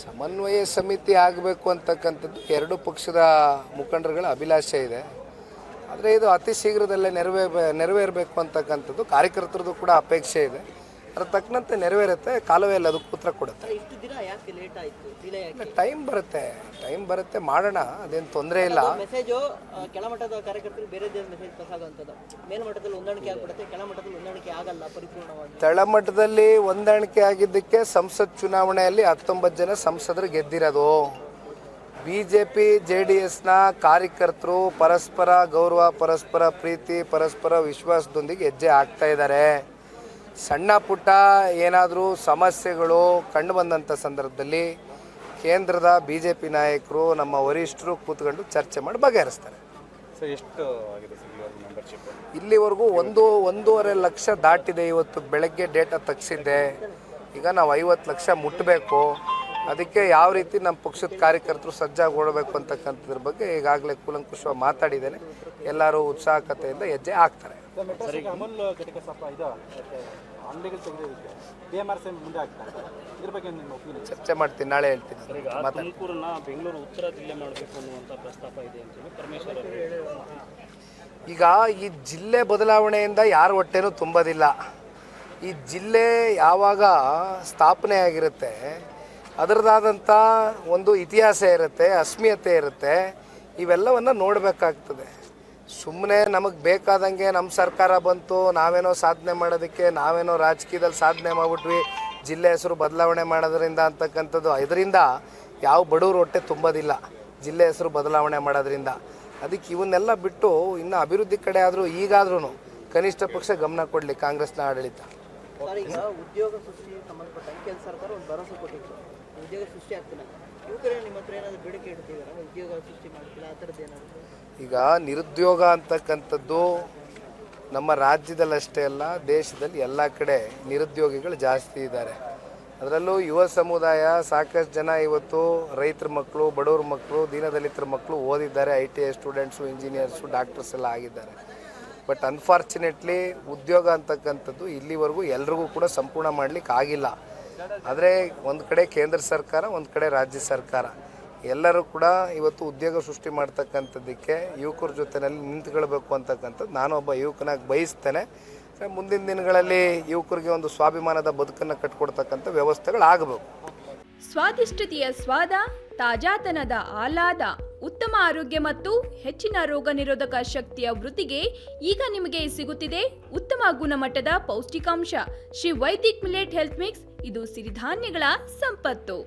ಸಮನ್ವಯ ಸಮಿತಿ ಆಗಬೇಕು ಅಂತಕ್ಕಂಥದ್ದು ಎರಡು ಪಕ್ಷದ ಮುಖಂಡರುಗಳ ಅಭಿಲಾಷೆ ಇದೆ. ಆದರೆ ಇದು ಅತಿ ಶೀಘ್ರದಲ್ಲೇ ನೆರವೇರಬೇಕು ಅಂತಕ್ಕಂಥದ್ದು ಕಾರ್ಯಕರ್ತರದ್ದು ಕೂಡ ಅಪೇಕ್ಷೆ ಇದೆ. ಅದರ ತಕ್ಕಂತೆ ನೆರವೇರುತ್ತೆ, ಕಾಲುವೆಯಲ್ಲಿ ಅದಕ್ಕೆ ಉತ್ತರ ಕೊಡುತ್ತೆ. ಟೈಮ್ ಬರುತ್ತೆ ಮಾಡೋಣ, ಅದೇನು ತೊಂದರೆ ಇಲ್ಲ. ಮೆಸೇಜು ಕೆಳಮಟ್ಟದ ಕಾರ್ಯಕರ್ತರಿಗೆ ಬೇರೆ ಮೆಸೇಜ್ ಪಾಸ್ ಆಗುವಂಥದ್ದು, ಮೇಲ್ಮಟ್ಟದಲ್ಲಿ ಹೊಂದಾಣಿಕೆ ಆಗ್ಬಿಡುತ್ತೆ, ಕೆಳಮಟ್ಟದಲ್ಲಿ ಹೊಂದಾಣಿಕೆ ಆಗಲ್ಲ ಪರಿಪೂರ್ಣವಾಗಿ. ತಳಮಟ್ಟದಲ್ಲಿ ಹೊಂದಾಣಿಕೆ ಆಗಿದ್ದಕ್ಕೆ ಸಂಸತ್ ಚುನಾವಣೆಯಲ್ಲಿ 19 ಜನ ಸಂಸದರು ಗೆದ್ದಿರೋದು. BJP JDSನ ಕಾರ್ಯಕರ್ತರು ಪರಸ್ಪರ ಗೌರವ, ಪರಸ್ಪರ ಪ್ರೀತಿ, ಪರಸ್ಪರ ವಿಶ್ವಾಸದೊಂದಿಗೆ ಹೆಜ್ಜೆ ಆಗ್ತಾ ಇದ್ದಾರೆ. ಸಣ್ಣ ಪುಟ್ಟ ಏನಾದರೂ ಸಮಸ್ಯೆಗಳು ಕಂಡು ಬಂದಂಥ ಸಂದರ್ಭದಲ್ಲಿ ಕೇಂದ್ರದ BJP ನಾಯಕರು, ನಮ್ಮ ವರಿಷ್ಠರು ಕೂತ್ಕೊಂಡು ಚರ್ಚೆ ಮಾಡಿ ಬಗೆಹರಿಸ್ತಾರೆ. ಇಲ್ಲಿವರೆಗೂ 1.5 ಲಕ್ಷ ದಾಟಿದೆ. ಇವತ್ತು ಬೆಳಗ್ಗೆ ಡೇಟಾ ತೆಗೆಸಿದ್ದೆ. ಈಗ ನಾವು 50 ಲಕ್ಷ ಮುಟ್ಟಬೇಕು. ಅದಕ್ಕೆ ಯಾವ ರೀತಿ ನಮ್ಮ ಪಕ್ಷದ ಕಾರ್ಯಕರ್ತರು ಸಜ್ಜಾಗಿ ಓಡಬೇಕು ಅಂತಕ್ಕಂಥದ್ರ ಬಗ್ಗೆ ಈಗಾಗಲೇ ಕೂಲಂಕುಷವಾಗಿ ಮಾತಾಡಿದ್ದೇನೆ. ಎಲ್ಲರೂ ಉತ್ಸಾಹಕತೆಯಿಂದ ಹೆಜ್ಜೆ ಹಾಕ್ತಾರೆ. ಚರ್ಚೆ ಮಾಡ್ತೀನಿ, ನಾಳೆ ಹೇಳ್ತೀನಿ. ಬೆಂಗಳೂರು ಉತ್ತರ ಜಿಲ್ಲೆ ಮಾಡಬೇಕು ಅನ್ನುವಂಥ ಪ್ರಸ್ತಾಪ ಇದೆ ಅಂತೇಳಿ ಪರಮೇಶ್ವರ್ ಈಗ ಈ ಜಿಲ್ಲೆ ಬದಲಾವಣೆಯಿಂದ ಯಾರ ಹೊಟ್ಟೆನೂ ತುಂಬೋದಿಲ್ಲ. ಈ ಜಿಲ್ಲೆ ಯಾವಾಗ ಸ್ಥಾಪನೆ ಆಗಿರುತ್ತೆ ಅದರದಾದಂಥ ಒಂದು ಇತಿಹಾಸ ಇರುತ್ತೆ, ಅಸ್ಮಿಯತೆ ಇರುತ್ತೆ. ಇವೆಲ್ಲವನ್ನು ನೋಡಬೇಕಾಗ್ತದೆ. ಸುಮ್ಮನೆ ನಮಗೆ ಬೇಕಾದಂಗೆ ನಮ್ಮ ಸರ್ಕಾರ ಬಂತು, ನಾವೇನೋ ಸಾಧನೆ ಮಾಡೋದಕ್ಕೆ, ನಾವೇನೋ ರಾಜಕೀಯದಲ್ಲಿ ಸಾಧನೆ ಮಾಡಿಬಿಟ್ವಿ, ಜಿಲ್ಲೆ ಹೆಸರು ಬದಲಾವಣೆ ಮಾಡೋದ್ರಿಂದ ಅಂತಕ್ಕಂಥದ್ದು, ಇದರಿಂದ ಯಾವ ಬಡವರು ಹೊಟ್ಟೆ ತುಂಬೋದಿಲ್ಲ ಜಿಲ್ಲೆ ಹೆಸರು ಬದಲಾವಣೆ ಮಾಡೋದ್ರಿಂದ. ಅದಕ್ಕೆ ಇವನ್ನೆಲ್ಲ ಬಿಟ್ಟು ಇನ್ನು ಅಭಿವೃದ್ಧಿ ಕಡೆ ಆದರೂ ಈಗಾದ್ರೂ ಕನಿಷ್ಠ ಪಕ್ಷ ಗಮನ ಕೊಡಲಿ ಕಾಂಗ್ರೆಸ್ನ ಆಡಳಿತ. ಉದ್ಯೋಗ ಸೃಷ್ಟಿಗೆ ಸಂಬಂಧಪಟ್ಟ ಕೇಂದ್ರ ಸರ್ಕಾರ ಒಂದು ಭರವಸೆ ಕೊಟ್ಟಿತ್ತು, ಉದ್ಯೋಗ ಸೃಷ್ಟಿ ಆಗ್ತಿಲ್ಲ. ಯುವಕರೇ ನಿಮ್ಮ ಹತ್ರ ಏನಾದರೂ ಬೇಡಿಕೆ ಇಡ್ತಿದ್ದಾರೆ, ಉದ್ಯೋಗ ಸೃಷ್ಟಿ ಮಾಡ್ತಿಲ್ಲ, ಆ ಥರದ್ದು ಏನಾದರೂ? ಈಗ ನಿರುದ್ಯೋಗ ಅಂತಕ್ಕಂಥದ್ದು ನಮ್ಮ ರಾಜ್ಯದಲ್ಲಷ್ಟೇ ಅಲ್ಲ, ದೇಶದಲ್ಲಿ ಎಲ್ಲ ಕಡೆ ನಿರುದ್ಯೋಗಿಗಳು ಜಾಸ್ತಿ ಇದ್ದಾರೆ. ಅದರಲ್ಲೂ ಯುವ ಸಮುದಾಯ ಸಾಕಷ್ಟು ಜನ ಇವತ್ತು ರೈತರ ಮಕ್ಕಳು, ಬಡವ್ರ ಮಕ್ಕಳು, ದೀನದಲಿತರ ಮಕ್ಕಳು ಓದಿದ್ದಾರೆ. ITI ಸ್ಟೂಡೆಂಟ್ಸು, ಇಂಜಿನಿಯರ್ಸು, ಡಾಕ್ಟರ್ಸ್ ಎಲ್ಲ ಆಗಿದ್ದಾರೆ. ಬಟ್ ಅನ್ಫಾರ್ಚುನೇಟ್ಲಿ ಉದ್ಯೋಗ ಅಂತಕ್ಕಂಥದ್ದು ಇಲ್ಲಿವರೆಗೂ ಎಲ್ರಿಗೂ ಕೂಡ ಸಂಪೂರ್ಣ ಮಾಡಲಿಕ್ಕೆ ಆಗಿಲ್ಲ. ಆದರೆ ಒಂದು ಕಡೆ ಕೇಂದ್ರ ಸರ್ಕಾರ, ಒಂದು ಕಡೆ ರಾಜ್ಯ ಸರ್ಕಾರ ಎಲ್ಲರೂ ಕೂಡ ಇವತ್ತು ಉದ್ಯೋಗ ಸೃಷ್ಟಿ ಮಾಡ್ತಕ್ಕಂಥದ್ದಕ್ಕೆ ಯುವಕರ ಜೊತೆಯಲ್ಲಿ ನಿಂತ್ಕೊಳ್ಬೇಕು ಅಂತಕ್ಕಂಥದ್ದು ನಾನೊಬ್ಬ ಯುವಕನಾಗಿ ಬಯಸ್ತೇನೆ. ಮುಂದಿನ ದಿನಗಳಲ್ಲಿ ಯುವಕರಿಗೆ ಒಂದು ಸ್ವಾಭಿಮಾನದ ಬದುಕನ್ನು ಕಟ್ಕೊಡ್ತಕ್ಕಂಥ ವ್ಯವಸ್ಥೆಗಳಾಗಬೇಕು. ಸ್ವಾದಿಷ್ಟತೆಯ ಸ್ವಾದ, ತಾಜಾತನದ ಆಹ್ಲಾದ, ಉತ್ತಮ ಆರೋಗ್ಯ ಮತ್ತು ಹೆಚ್ಚಿನ ರೋಗ ನಿರೋಧಕ ಶಕ್ತಿಯ ವೃದ್ಧಿಗೆ ಈಗ ನಿಮಗೆ ಸಿಗುತ್ತಿದೆ ಉತ್ತಮ ಗುಣಮಟ್ಟದ ಪೌಷ್ಟಿಕಾಂಶ Shri Vaidik millet health mix. ಇದು ಸಿರಿಧಾನ್ಯಗಳ ಸಂಪತ್ತು.